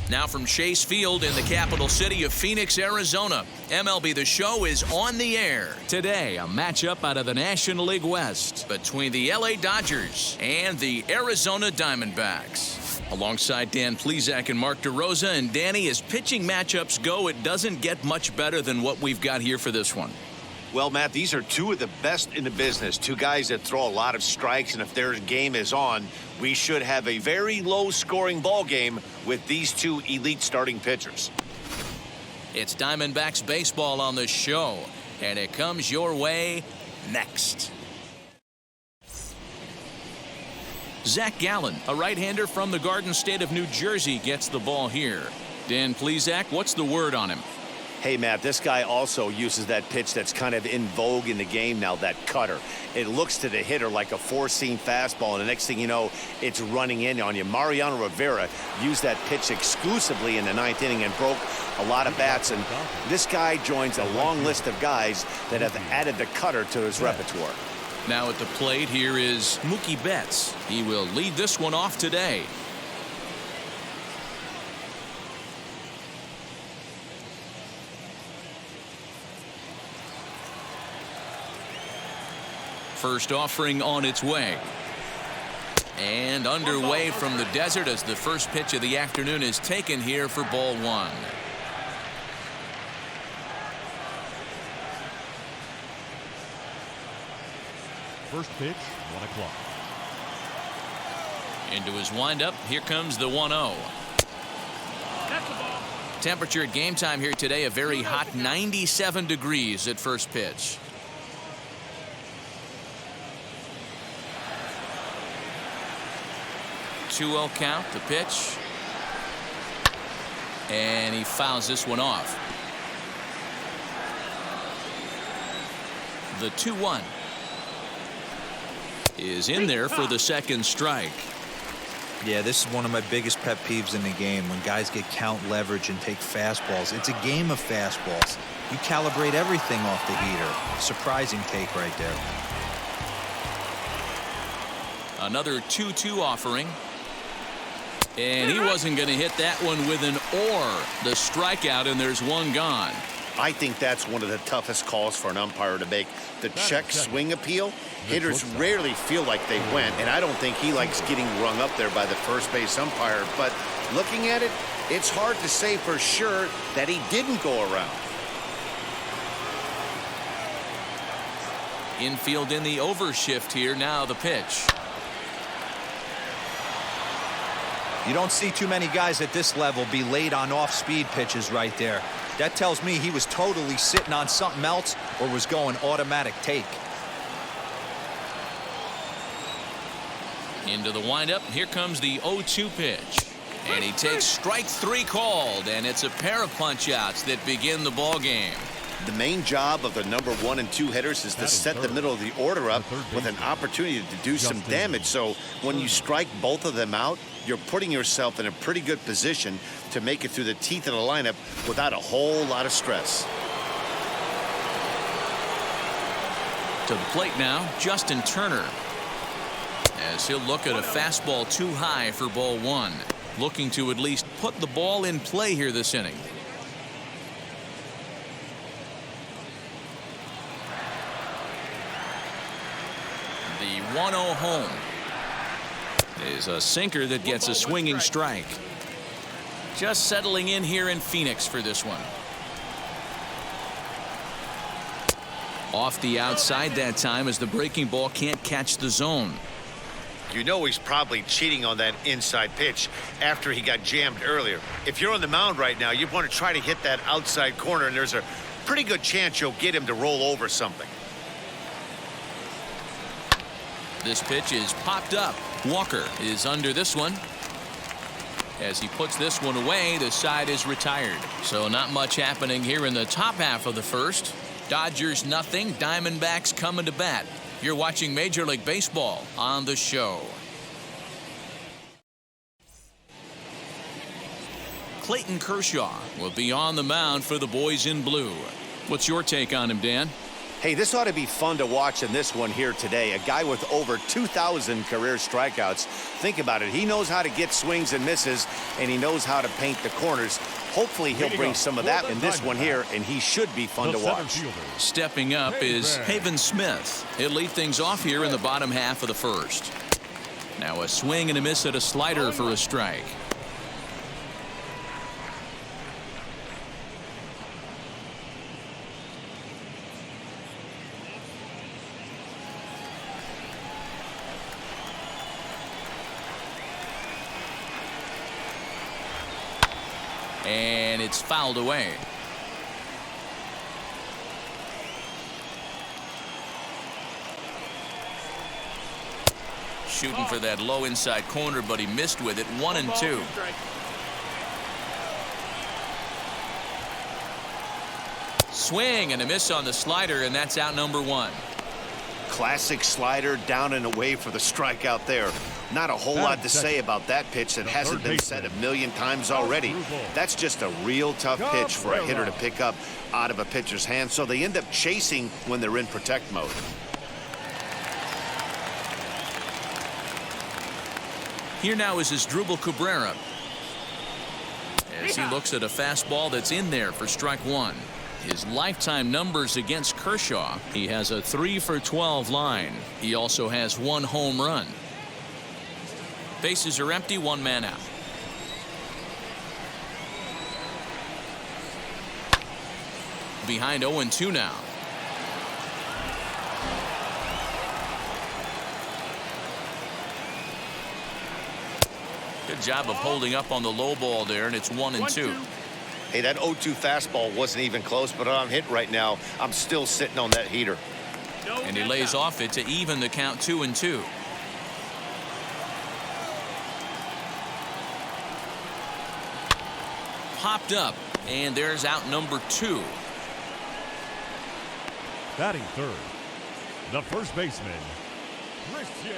Now from Chase Field in the capital city of Phoenix, Arizona, MLB The Show is on the air. Today, a matchup out of the National League West between the LA Dodgers and the Arizona Diamondbacks. Alongside Dan Plesac and Mark DeRosa, and Danny, as pitching matchups go, it doesn't get much better than what we've got here for this one. Well, Matt, these are two of the best in the business. Two guys that throw a lot of strikes, and if their game is on, we should have a very low-scoring ball game with these two elite starting pitchers. It's Diamondbacks baseball on the show, and it comes your way next. Zach Gallen, a right-hander from the Garden State of New Jersey, gets the ball here. Dan Plesac, what's the word on him? Hey, Matt, this guy also uses that pitch that's kind of in vogue in the game now, that cutter. It looks to the hitter like a four-seam fastball, and the next thing you know, it's running in on you. Mariano Rivera used that pitch exclusively in the ninth inning and broke a lot of bats, and this guy joins a long list of guys that have added the cutter to his repertoire. Now at the plate, here is Mookie Betts. He will lead this one off today. First offering on its way. And underway from the desert as the first pitch of the afternoon is taken here for ball one. First pitch, 1 o'clock. Into his windup. Here comes the 1-0. Temperature at game time here today, a very hot 97 degrees at first pitch. .2-0 count, the pitch. And he fouls this one off. The 2-1 is in there for the second strike. Yeah, this is one of my biggest pet peeves in the game, when guys get count leverage and take fastballs. It's a game of fastballs. You calibrate everything off the heater. Surprising take right there. Another 2-2 offering. And he wasn't going to hit that one with an or. The strikeout, and there's one gone. I think that's one of the toughest calls for an umpire to make. The check swing appeal. Hitters rarely feel like they went, and I don't think he likes getting rung up there by the first base umpire. But looking at it, it's hard to say for sure that he didn't go around. Infield in the overshift here. Now the pitch. You don't see too many guys at this level be late on off-speed pitches right there. That tells me he was totally sitting on something else or was going automatic take. Into the windup. Here comes the 0-2 pitch. And he takes strike three called, and it's a pair of punch-outs that begin the ball game. The main job of the number 1 and 2 hitters is to set the middle of the order up with an opportunity to do some damage. So when you strike both of them out, you're putting yourself in a pretty good position to make it through the teeth of the lineup without a whole lot of stress. To the plate now, Justin Turner. As he'll look at a fastball too high for ball one. Looking to at least put the ball in play here this inning. The 1-0 home is a sinker that gets a swinging strike. Just settling in here in Phoenix for this one. Off the outside that time as the breaking ball can't catch the zone. You know he's probably cheating on that inside pitch after he got jammed earlier. If you're on the mound right now, you want to try to hit that outside corner, and there's a pretty good chance you'll get him to roll over something. This pitch is popped up. Walker is under this one. As he puts this one away, the side is retired. So not much happening here in the top half of the first. Dodgers nothing. Diamondbacks coming to bat. You're watching Major League Baseball on the show. Clayton Kershaw will be on the mound for the boys in blue. What's your take on him, Dan? Hey, this ought to be fun to watch in this one here today. A guy with over 2,000 career strikeouts. Think about it. He knows how to get swings and misses, and he knows how to paint the corners. Hopefully, he'll bring some of that in this one here, and he should be fun to watch. Stepping up is Haven Smith. He'll lead things off here in the bottom half of the first. Now a swing and a miss at a slider for a strike. And it's fouled away. Shooting for that low inside corner, but he missed with it. 1-2. Swing and a miss on the slider, and that's out number 1. Classic slider down and away for the strikeout there. Not a whole lot to say about that pitch that hasn't been said a million times already. That's just a real tough pitch for a hitter to pick up out of a pitcher's hand, so they end up chasing when they're in protect mode. Here now is Asdrubal Cabrera as he looks at a fastball that's in there for strike 1. His lifetime numbers against Kershaw: he has a 3-for-12 line. He also has 1 home run. Bases are empty, 1 man out. Behind 0-2 now. Good job of holding up on the low ball there, and it's 1-2. Hey, that 0-2 fastball wasn't even close, but I'm hit right now. I'm still sitting on that heater. And he lays off it to even the count 2-2. Popped up, and there's out number 2. Batting third, the first baseman, Christian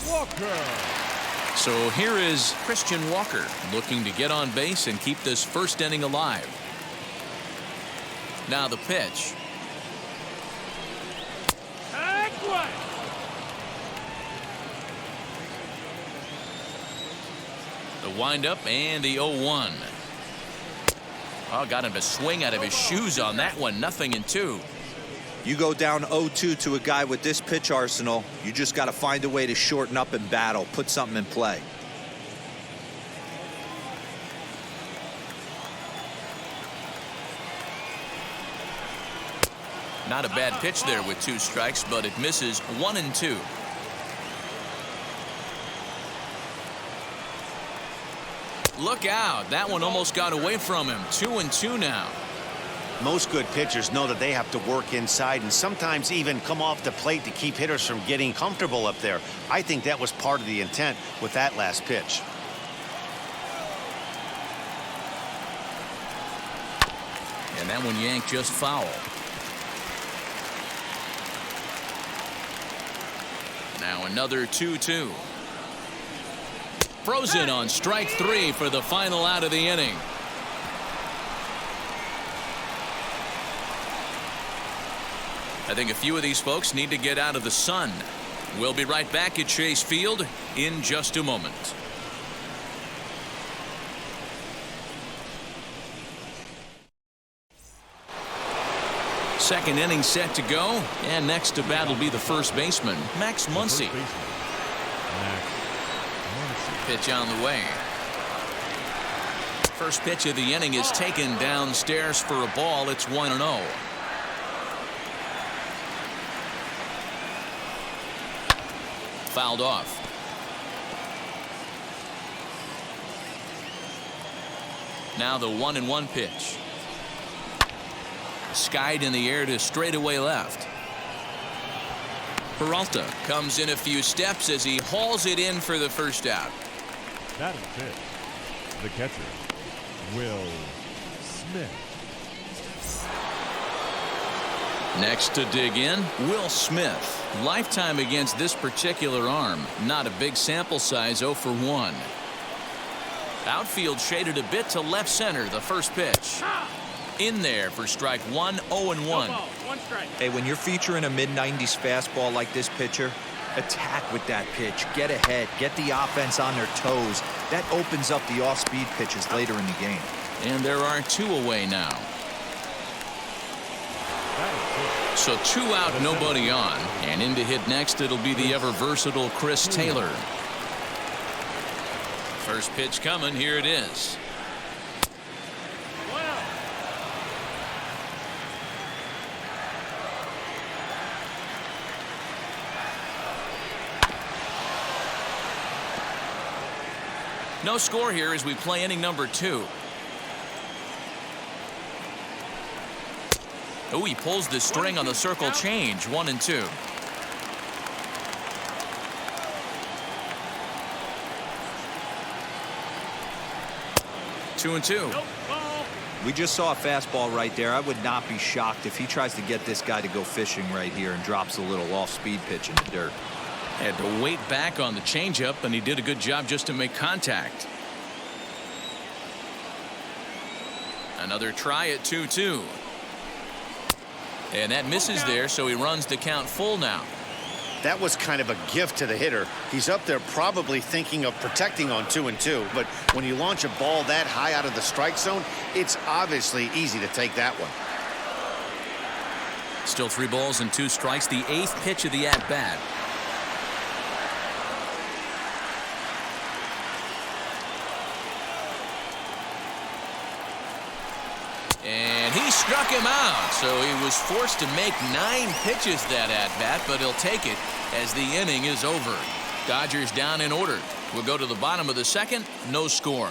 Walker. So here is Christian Walker looking to get on base and keep this first inning alive. Now the pitch. The windup and the 0-1. Oh, got him to swing out of his shoes on that one. 0-2. You go down 0-2 to a guy with this pitch arsenal, you just got to find a way to shorten up and battle, put something in play. Not a bad pitch there with 2 strikes, but it misses. 1-2. Look out. That one almost got away from him. 2-2 now. Most good pitchers know that they have to work inside and sometimes even come off the plate to keep hitters from getting comfortable up there. I think that was part of the intent with that last pitch. And that one yanked just foul. Now another 2-2. Frozen on strike 3 for the final out of the inning. I think a few of these folks need to get out of the sun. We'll be right back at Chase Field in just a moment. Second inning set to go, and next to bat will be the first baseman, Max Muncy. Pitch on the way. First pitch of the inning is taken downstairs for a ball. It's 1-0. Fouled off. Now the 1-1 pitch. Skied in the air to straightaway left. Peralta comes in a few steps as he hauls it in for the first out. Batting fifth, the catcher, Will Smith. Next to dig in, Will Smith. Lifetime against this particular arm. Not a big sample size, 0 for 1. Outfield shaded a bit to left center. The first pitch. In there for strike 1, 0-1. Hey, when you're featuring a mid-90s fastball like this pitcher, attack with that pitch. Get ahead. Get the offense on their toes. That opens up the off-speed pitches later in the game. And there are 2 away now. So 2 out, nobody on. And in to hit next, it'll be the ever-versatile Chris Taylor. First pitch coming. Here it is. No score here as we play inning number 2. Oh, he pulls the string on the circle change. 1-2. Two and two. We just saw a fastball right there. I would not be shocked if he tries to get this guy to go fishing right here and drops a little off-speed pitch in the dirt. Had to wait back on the changeup, and he did a good job just to make contact. Another try at 2-2. And that misses there, so he runs the count full now. That was kind of a gift to the hitter. He's up there probably thinking of protecting on 2-2, but when you launch a ball that high out of the strike zone, it's obviously easy to take that one. Still 3 balls and 2 strikes, the 8th pitch of the at-bat. And he struck him out, so he was forced to make 9 pitches that at-bat, but he'll take it as the inning is over. Dodgers down in order. We'll go to the bottom of the 2nd, no score.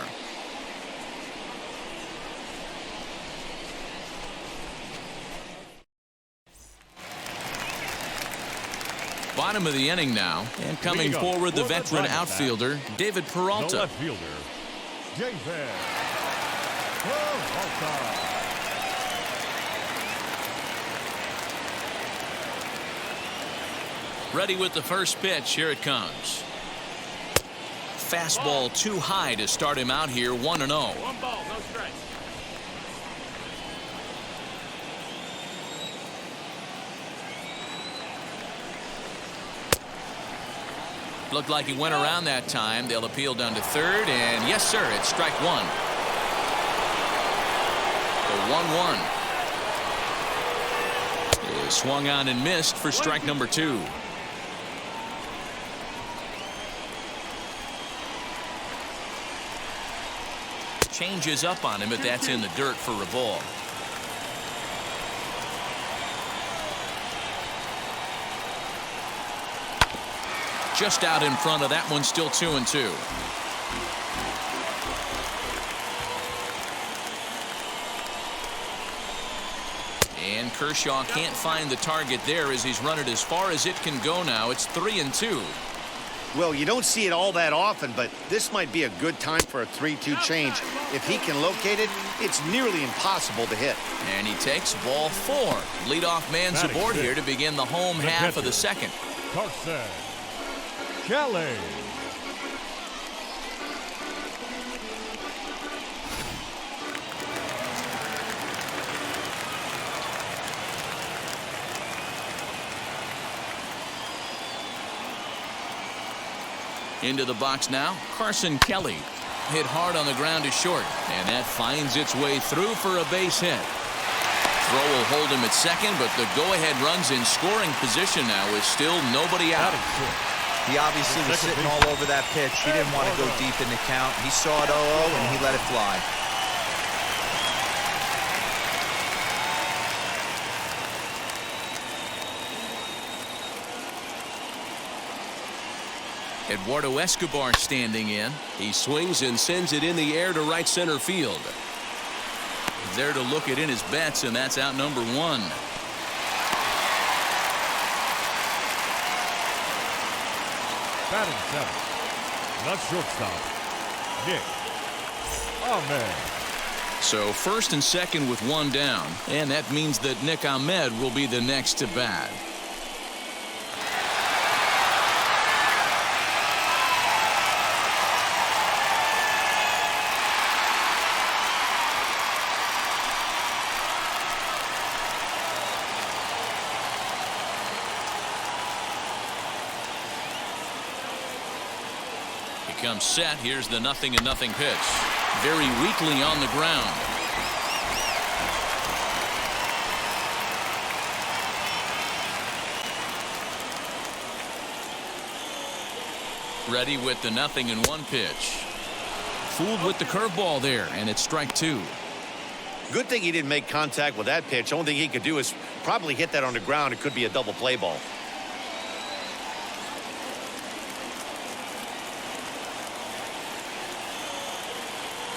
Bottom of the inning now, and coming forward the veteran outfielder, David Peralta. The left fielder, David Peralta. Ready with the first pitch. Here it comes. Fastball too high to start him out here. 1-0. 1 ball, no strikes. Looked like he went around that time. They'll appeal down to 3rd, and yes, sir, it's strike 1. The 1-1 is swung on and missed for strike number 2. Changes up on him, but that's in the dirt for a ball. Just out in front of that one, still 2-2. And Kershaw can't find the target there as he's run it as far as it can go now. It's 3-2. Well, you don't see it all that often, but this might be a good time for a 3-2 change. If he can locate it, it's nearly impossible to hit. And he takes ball 4. Leadoff man's aboard here to begin the home half of the 2nd. Carson Kelly. Into the box now, Carson Kelly. Hit hard on the ground to short, and that finds its way through for a base hit. Throw will hold him at 2nd, but the go-ahead run's in scoring position now with still nobody out. He obviously was sitting all over that pitch. He didn't want to go deep in the count. He saw it 0-0, and he let it fly. Eduardo Escobar standing in. He swings and sends it in the air to right center field. There to look it in his bets, and that's out number 1. Batting 7th, the shortstop, Nick Ahmed. So 1st and 2nd with 1 down, and that means that Nick Ahmed will be the next to bat. comes set. Here's the 0-0 pitch. Very weakly on the ground. Ready with the 0-1 pitch. Fooled with the curveball there, and it's strike 2. Good thing he didn't make contact with that pitch. Only thing he could do is probably hit that on the ground. It could be a double play ball.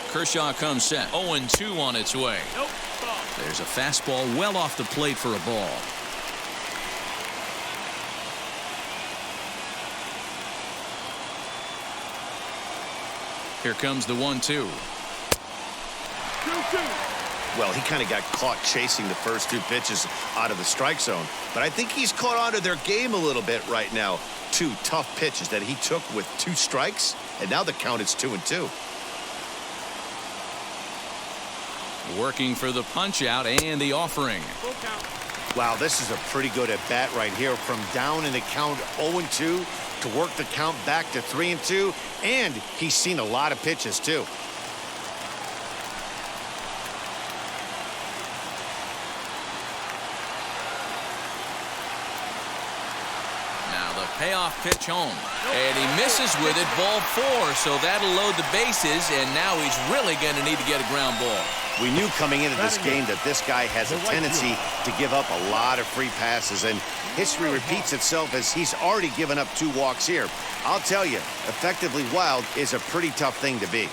Kershaw comes set. 0-2 on its way. Nope. Ball. There's a fastball well off the plate for a ball. Here comes the 1-2. 2-2. Well, he kind of got caught chasing the first 2 pitches out of the strike zone. But I think he's caught on to their game a little bit right now. 2 tough pitches that he took with 2 strikes. And now the count is 2-2. Working for the punch out and the offering. Full count. Wow, this is a pretty good at bat right here. From down in the count 0-2 to work the count back to 3-2. And he's seen a lot of pitches, too. Now the payoff pitch home. And he misses with it. Ball 4. So that'll load the bases. And now he's really going to need to get a ground ball. We knew coming into this game that this guy has a tendency to give up a lot of free passes, and history repeats itself as he's already given up 2 walks here. I'll tell you, effectively wild is a pretty tough thing to be.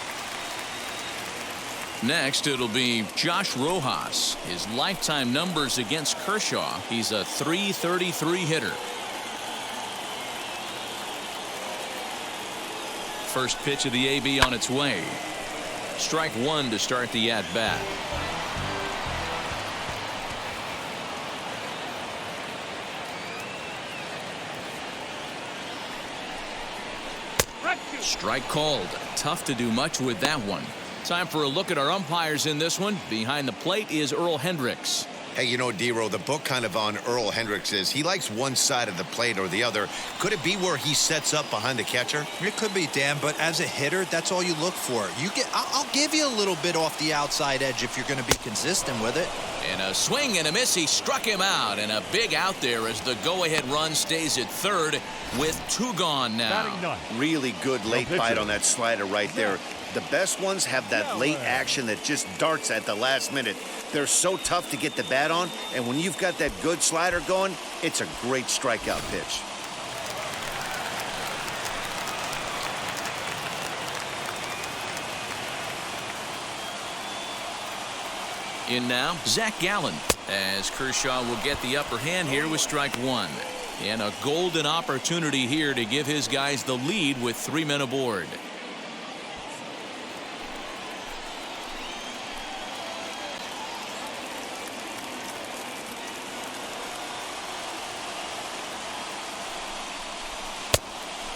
Next, it'll be Josh Rojas. His lifetime numbers against Kershaw. He's a .333 hitter. First pitch of the AB on its way. Strike 1 to start the at-bat. Strike called. Tough to do much with that one. Time for a look at our umpires in this one. Behind the plate is Earl Hendricks. Hey, you know, D-Row, the book kind of on Earl Hendricks is he likes one side of the plate or the other. Could it be where he sets up behind the catcher? It could be, Dan, but as a hitter, that's all you look for. I'll give you a little bit off the outside edge if you're going to be consistent with it. And a swing and a miss. He struck him out. And a big out there as the go-ahead run stays at third with 2 gone now. Really good late bite on that slider right there. The best ones have that late action that just darts at the last minute. They're so tough to get the bat on, and when you've got that good slider going, it's a great strikeout pitch. In now, Zach Gallen, as Kershaw will get the upper hand here with strike 1. And a golden opportunity here to give his guys the lead with 3 men aboard.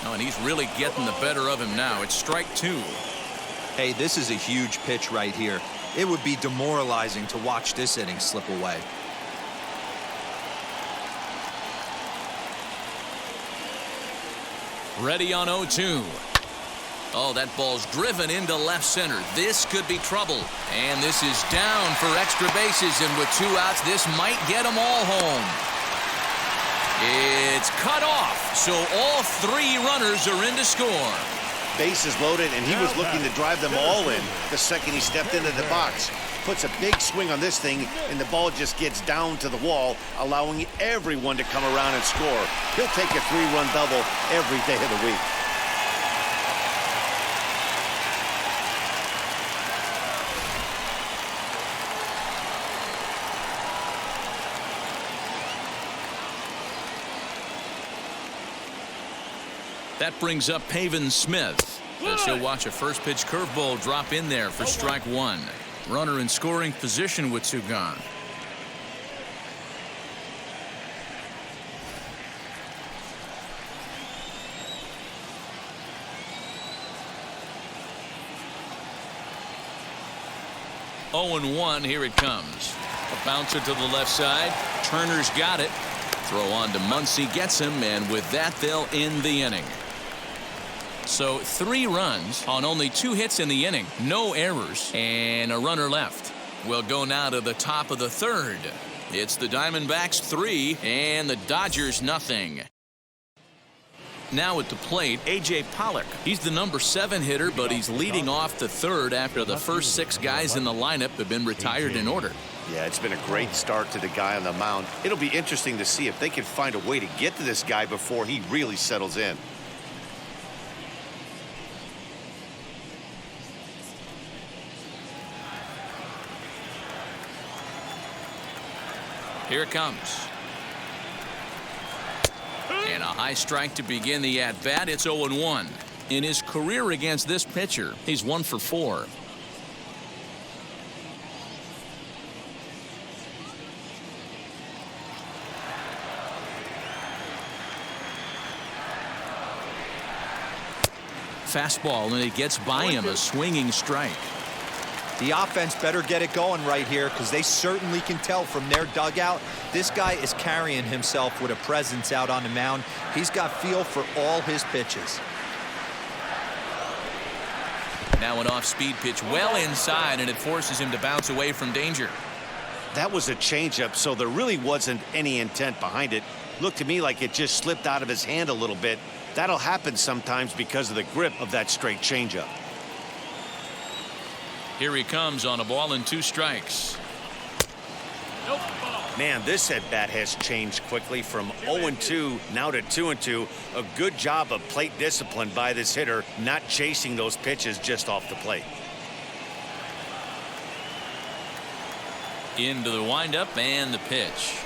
Oh, and he's really getting the better of him now. It's strike 2. Hey, this is a huge pitch right here. It would be demoralizing to watch this inning slip away. Ready on 0-2. Oh, that ball's driven into left center. This could be trouble. And this is down for extra bases. And with 2 outs, this might get them all home. It's cut off, so all 3 runners are in to score. Bases loaded, and he was looking to drive them all in the second he stepped into the box. Puts a big swing on this thing, and the ball just gets down to the wall, allowing everyone to come around and score. He'll take a 3-run double every day of the week. That brings up Pavin Smith. As he'll watch a first pitch curveball drop in there for strike 1. Runner in scoring position with 2 gone. Oh and 1, here it comes. A bouncer to the left side. Turner's got it. Throw on to Muncy, gets him, and with that they'll end the inning. So 3 runs on only 2 hits in the inning. No errors and a runner left. We'll go now to the top of the 3rd. It's the Diamondbacks 3 and the Dodgers nothing. Now at the plate, A.J. Pollock. He's the number 7 hitter, but he's leading off the 3rd after the first 6 guys in the lineup have been retired in order. Yeah, it's been a great start to the guy on the mound. It'll be interesting to see if they can find a way to get to this guy before he really settles in. Here it comes. And a high strike to begin the at-bat. It's 0-1. In his career against this pitcher, he's 1 for 4. Fastball, and it gets by him, a swinging strike. The offense better get it going right here, because they certainly can tell from their dugout this guy is carrying himself with a presence out on the mound. He's got feel for all his pitches. Now an off-speed pitch well inside, and it forces him to bounce away from danger. That was a changeup, so there really wasn't any intent behind it. Looked to me like it just slipped out of his hand a little bit. That'll happen sometimes because of the grip of that straight changeup. Here he comes on a ball and 2 strikes. Man, this at-bat has changed quickly from 0-2 now to 2-2. A good job of plate discipline by this hitter, not chasing those pitches just off the plate. Into the windup and the pitch.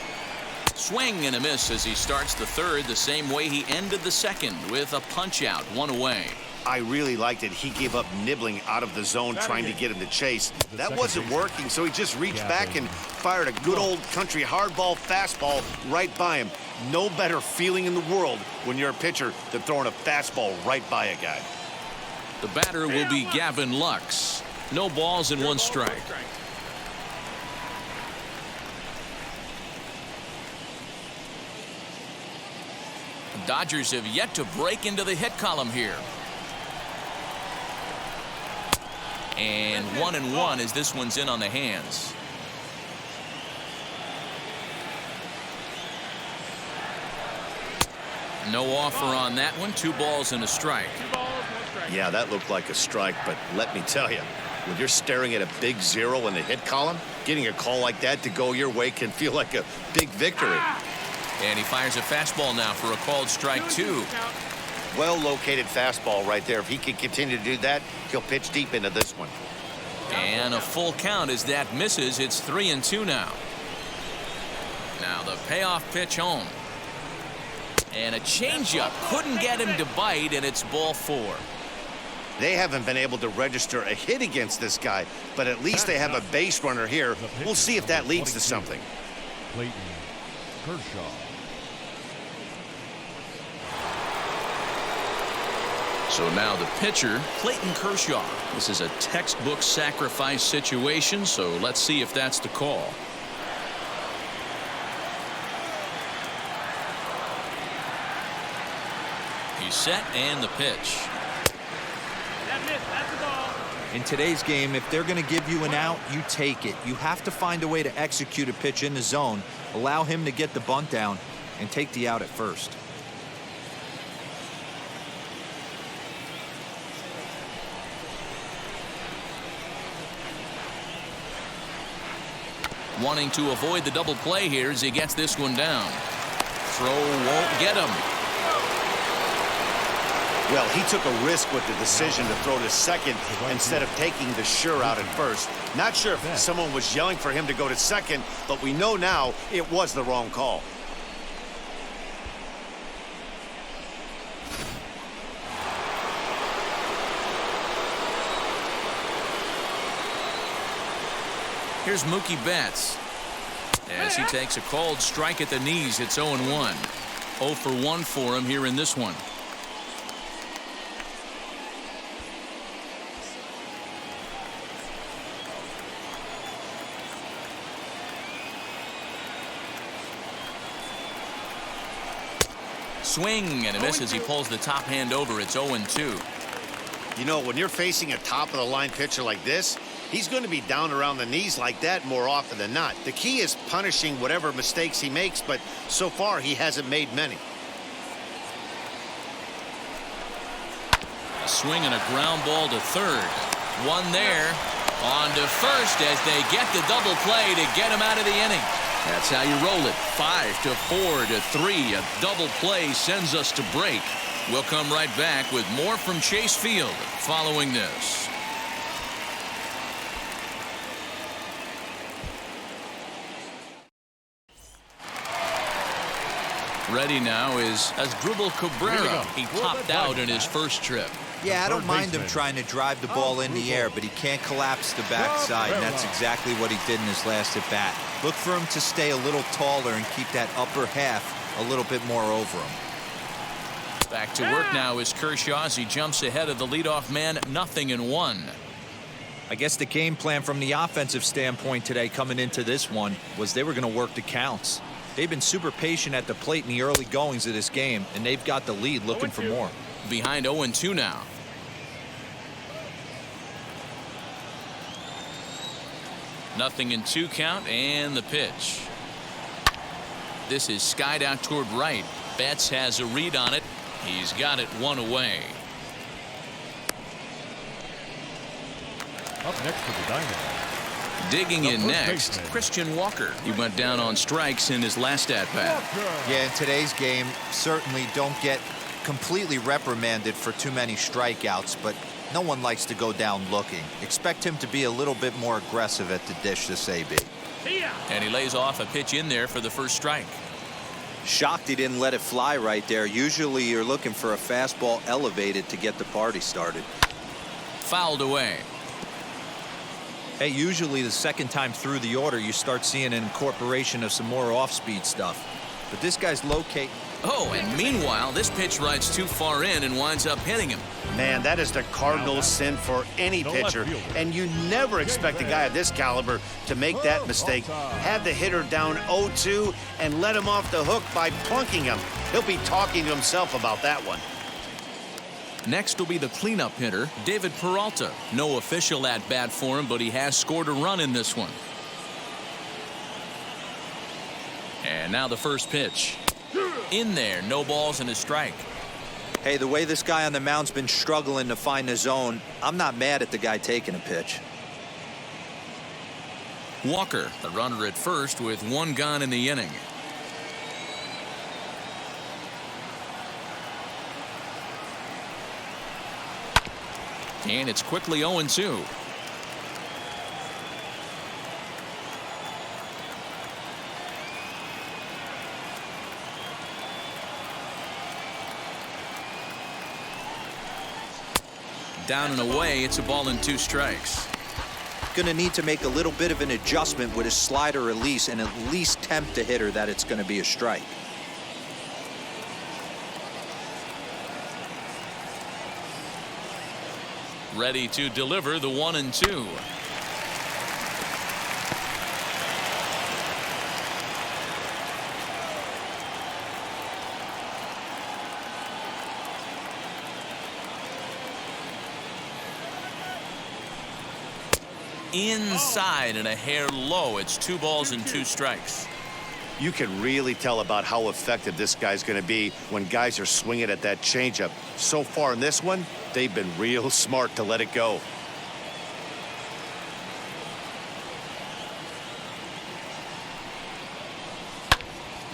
Swing and a miss as he starts the 3rd the same way he ended the 2nd with a punch-out, 1 away. I really liked it. He gave up nibbling out of the zone trying to get him to chase. That wasn't working, so he just reached back and fired a good old country hardball fastball right by him. No better feeling in the world when you're a pitcher than throwing a fastball right by a guy. The batter will be Gavin Lux. No balls and 1 strike. The Dodgers have yet to break into the hit column here. And 1-1 as this one's in on the hands. No offer on that one. 2 balls and a strike. Yeah, that looked like a strike, but let me tell you, when you're staring at a big 0 in the hit column, getting a call like that to go your way can feel like a big victory. And he fires a fastball now for a called strike 2. Well-located fastball right there. If he can continue to do that, he'll pitch deep into this one. And a full count as that misses. It's 3-2 now. Now the payoff pitch home. And a changeup couldn't get him to bite, and it's ball 4. They haven't been able to register a hit against this guy, but at least they have a base runner here. We'll see if that leads to something. Clayton Kershaw. So now the pitcher, Clayton Kershaw. This is a textbook sacrifice situation, so let's see if that's the call. He's set and the pitch. In today's game, if they're going to give you an out, you take it. You have to find a way to execute a pitch in the zone, allow him to get the bunt down, and take the out at first. Wanting to avoid the double play here as he gets this one down. Throw won't get him. Well, he took a risk with the decision to throw to second instead of taking the sure out at first. Not sure if someone was yelling for him to go to second, but we know now it was the wrong call. Here's Mookie Betts. As he takes a called strike at the knees, it's 0-1. 0 for 1 for him here in this one. Swing and a miss as he pulls the top hand over. It's 0-2. You know, when you're facing a top-of-the-line pitcher like this, he's going to be down around the knees like that more often than not. The key is punishing whatever mistakes he makes, but so far he hasn't made many. A swing and a ground ball to third. One there. On to first as they get the double play to get him out of the inning. That's how you roll it. 5 to 4 to 3. A double play sends us to break. We'll come right back with more from Chase Field following this. Ready now is Asdrubal Cabrera. He popped out in his first trip. Yeah, I don't mind him trying to drive the ball in the air, but he can't collapse the backside, and that's exactly what he did in his last at-bat. Look for him to stay a little taller and keep that upper half a little bit more over him. Back to work now is Kershaw as he jumps ahead of the leadoff man, 0-1. I guess the game plan from the offensive standpoint today coming into this one was they were going to work the counts. They've been super patient at the plate in the early goings of this game, and they've got the lead looking for more. Behind 0-2 now. Nothing in 2 count and the pitch. This is skied out toward right. Betts has a read on it. He's got it 1 away. Up next for the Diamondbacks. Digging in next, Christian Walker. He went down on strikes in his last at-bat. Yeah, in today's game, certainly don't get completely reprimanded for too many strikeouts, but no one likes to go down looking. Expect him to be a little bit more aggressive at the dish this AB. And he lays off a pitch in there for the first strike. Shocked he didn't let it fly right there. Usually you're looking for a fastball elevated to get the party started. Fouled away. Hey, usually the second time through the order you start seeing an incorporation of some more off-speed stuff. But this guy's locating. Oh, and meanwhile, this pitch rides too far in and winds up hitting him. Man, that is the cardinal sin for any pitcher, and you never expect a guy of this caliber to make that mistake. Have the hitter down 0-2 and let him off the hook by plunking him. He'll be talking to himself about that one. Next will be the cleanup hitter, David Peralta. No official at-bat for him, but he has scored a run in this one. And now the first pitch. In there, no balls and a strike. Hey, the way this guy on the mound's been struggling to find the zone, I'm not mad at the guy taking a pitch. Walker, the runner at first with 1 gone in the inning. And it's quickly 0-2. Down and away, it's a ball and 2 strikes. Going to need to make a little bit of an adjustment with his slider release and at least tempt the hitter that it's going to be a strike. Ready to deliver the 1-2. Inside and a hair low. It's 2 balls and 2 strikes. You can really tell about how effective this guy's going to be when guys are swinging at that changeup. So far in this one, they've been real smart to let it go.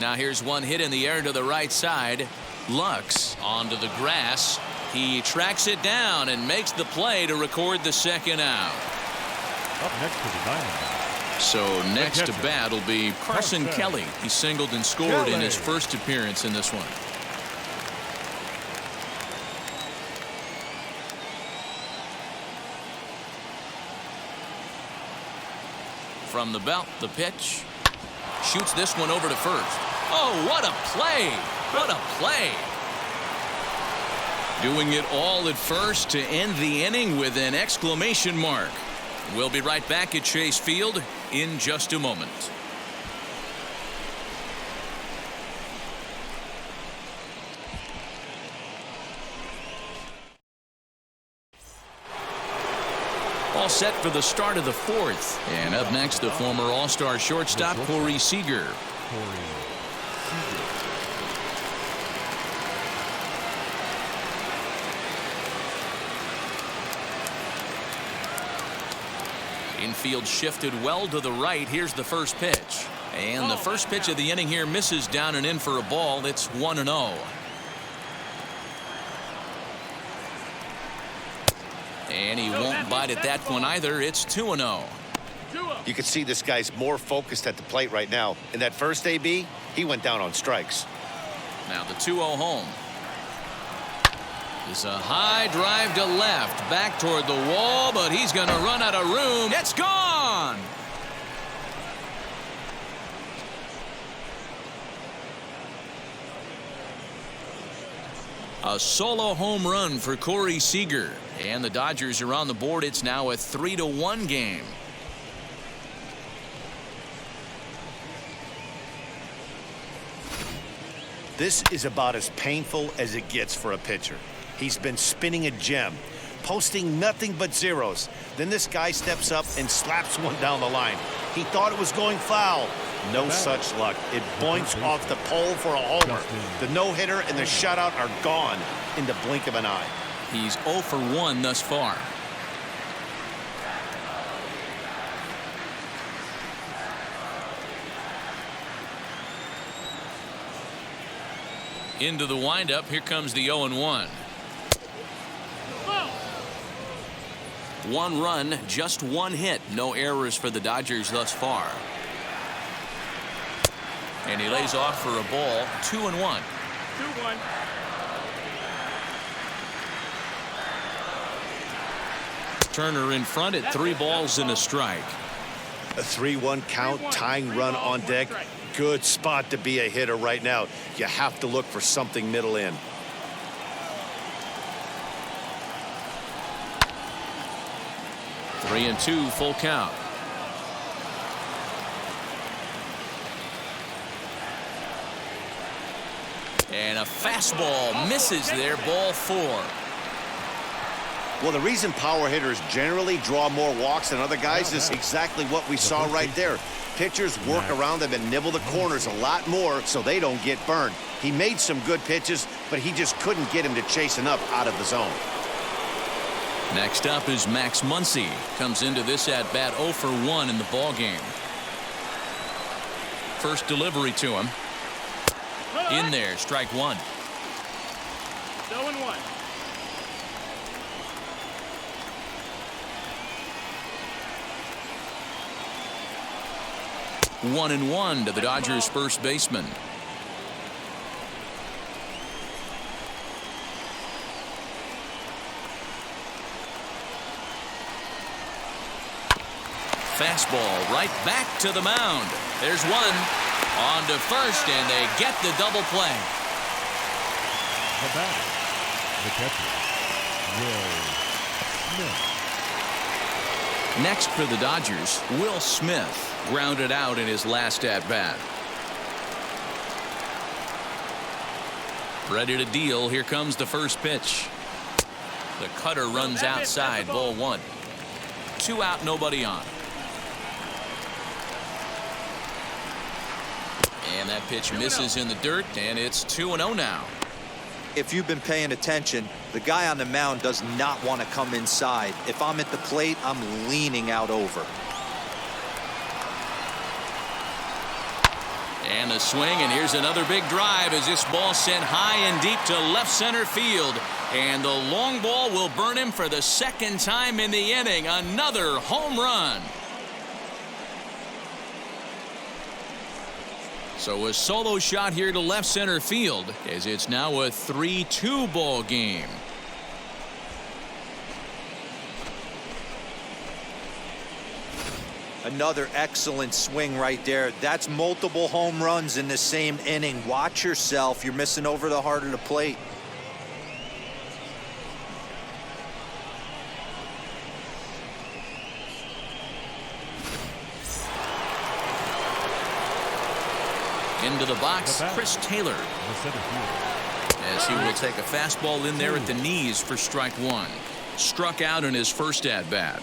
Now here's one hit in the air to the right side. Lux onto the grass. He tracks it down and makes the play to record the 2nd out. Up next for the Diamondbacks. So next to bat will be Carson Kelly. He singled and scored in his first appearance in this one. From the belt, the pitch. Shoots this one over to first. Oh, what a play! What a play! Doing it all at first to end the inning with an exclamation mark. We'll be right back at Chase Field in just a moment. All set for the start of the fourth. And up next, the former All-Star shortstop, Corey Seager. Infield shifted well to the right. Here's the first pitch. And the first pitch of the inning here misses down and in for a ball. It's 1-0. And he won't bite at that one either. It's 2-0. You can see this guy's more focused at the plate right now. In that first AB, he went down on strikes. Now the 2-0 home. It's a high drive to left, back toward the wall, but he's going to run out of room. It's gone. A solo home run for Corey Seager, and the Dodgers are on the board. It's now a 3-1 game. This is about as painful as it gets for a pitcher. He's been spinning a gem, posting nothing but zeros. Then this guy steps up and slaps one down the line. He thought it was going foul. No such luck. It boinks off the pole for a homer. The no-hitter and the shutout are gone in the blink of an eye. He's 0 for 1 thus far. Into the windup. Here comes the 0-1. 1 run, just 1 hit. No errors for the Dodgers thus far. And he lays off for a ball. 2-1. 2-1. Turner in front at 3 balls and a strike. A 3-1 count, tying run on deck. Good spot to be a hitter right now. You have to look for something middle in. Three and 2, full count. And a fastball misses there. Ball 4. Well, the reason power hitters generally draw more walks than other guys is exactly what we saw right there. Pitchers work around them and nibble the corners a lot more so they don't get burned. He made some good pitches, but he just couldn't get him to chase enough out of the zone. Next up is Max Muncy. Comes into this at bat 0 for 1 in the ball game. First delivery to him. In there, strike 1. 0-1. 1-1 to the Dodgers' first baseman. Fastball right back to the mound. There's one. On to first, and they get the double play. The batter, the catcher, Will Smith. Next for the Dodgers, Will Smith grounded out in his last at-bat. Ready to deal. Here comes the first pitch. The cutter runs outside. Ball 1. 2 out, nobody on. And that pitch misses in the dirt, and it's 2-0 now. If you've been paying attention, the guy on the mound does not want to come inside. If I'm at the plate, I'm leaning out over. And a swing, and here's another big drive as this ball sent high and deep to left center field. And the long ball will burn him for the second time in the inning. Another home run. So a solo shot here to left center field as it's now a 3-2 ball game. Another excellent swing right there. That's multiple home runs in the same inning. Watch yourself. You're missing over the heart of the plate. Into the box, Chris Taylor. As he will take a fastball in there at the knees for strike 1. Struck out in his first at-bat.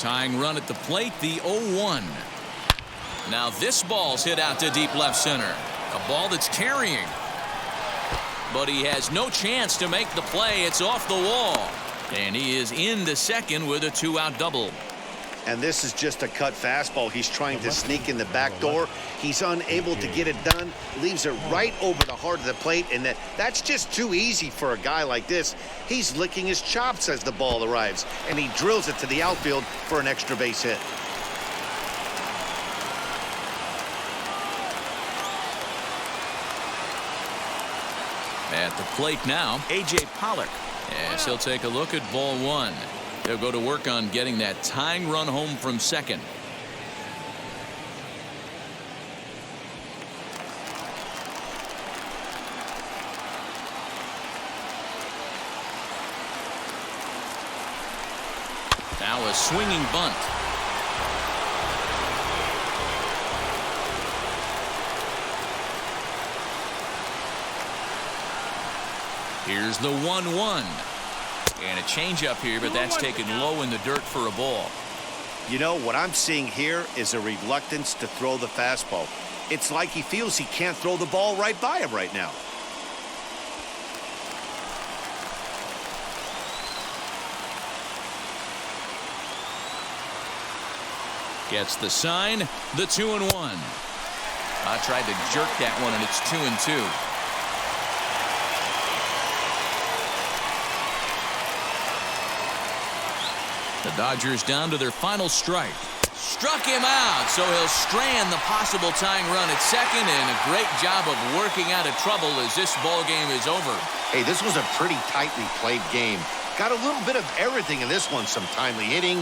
Tying run at the plate, the 0-1. Now this ball's hit out to deep left center. A ball that's carrying. But he has no chance to make the play. It's off the wall. And he is into second with a 2-out double. And this is just a cut fastball. He's trying to sneak in the back door. He's unable to get it done. Leaves it right over the heart of the plate. And that's just too easy for a guy like this. He's licking his chops as the ball arrives. And he drills it to the outfield for an extra base hit. At the plate now, A.J. Pollock. Yes, he'll take a look at ball one. They'll go to work on getting that tying run home from second. Now a swinging bunt. Here's the 1-1. And a changeup here, but that's taken low in the dirt for a ball. You know, what I'm seeing here is a reluctance to throw the fastball. It's like he feels he can't throw the ball right by him right now. Gets the sign, the 2-1. I tried to jerk that one, and it's 2-2. The Dodgers down to their final strike. Struck him out, so he'll strand the possible tying run at second, and a great job of working out of trouble as this ball game is over. Hey, this was a pretty tightly played game. Got a little bit of everything in this one. Some timely hitting,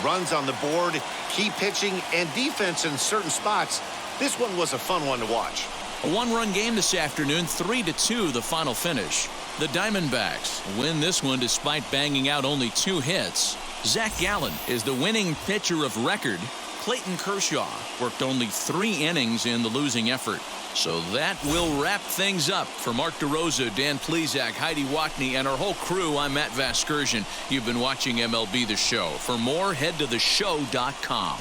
runs on the board, key pitching, and defense in certain spots. This one was a fun one to watch. A one-run game this afternoon, 3-2 the final finish. The Diamondbacks win this one despite banging out only 2 hits. Zach Gallen is the winning pitcher of record. Clayton Kershaw worked only 3 innings in the losing effort. So that will wrap things up. For Mark DeRosa, Dan Plesac, Heidi Watney, and our whole crew, I'm Matt Vasgersian. You've been watching MLB The Show. For more, head to theshow.com.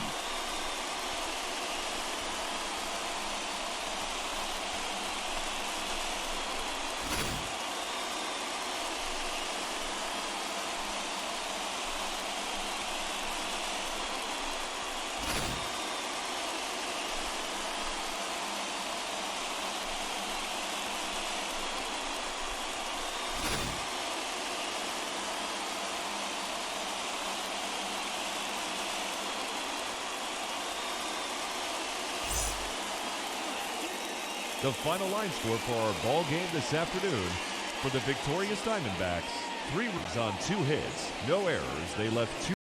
The final line score for our ball game this afternoon for the victorious Diamondbacks: 3 runs on 2 hits, no errors. They left 2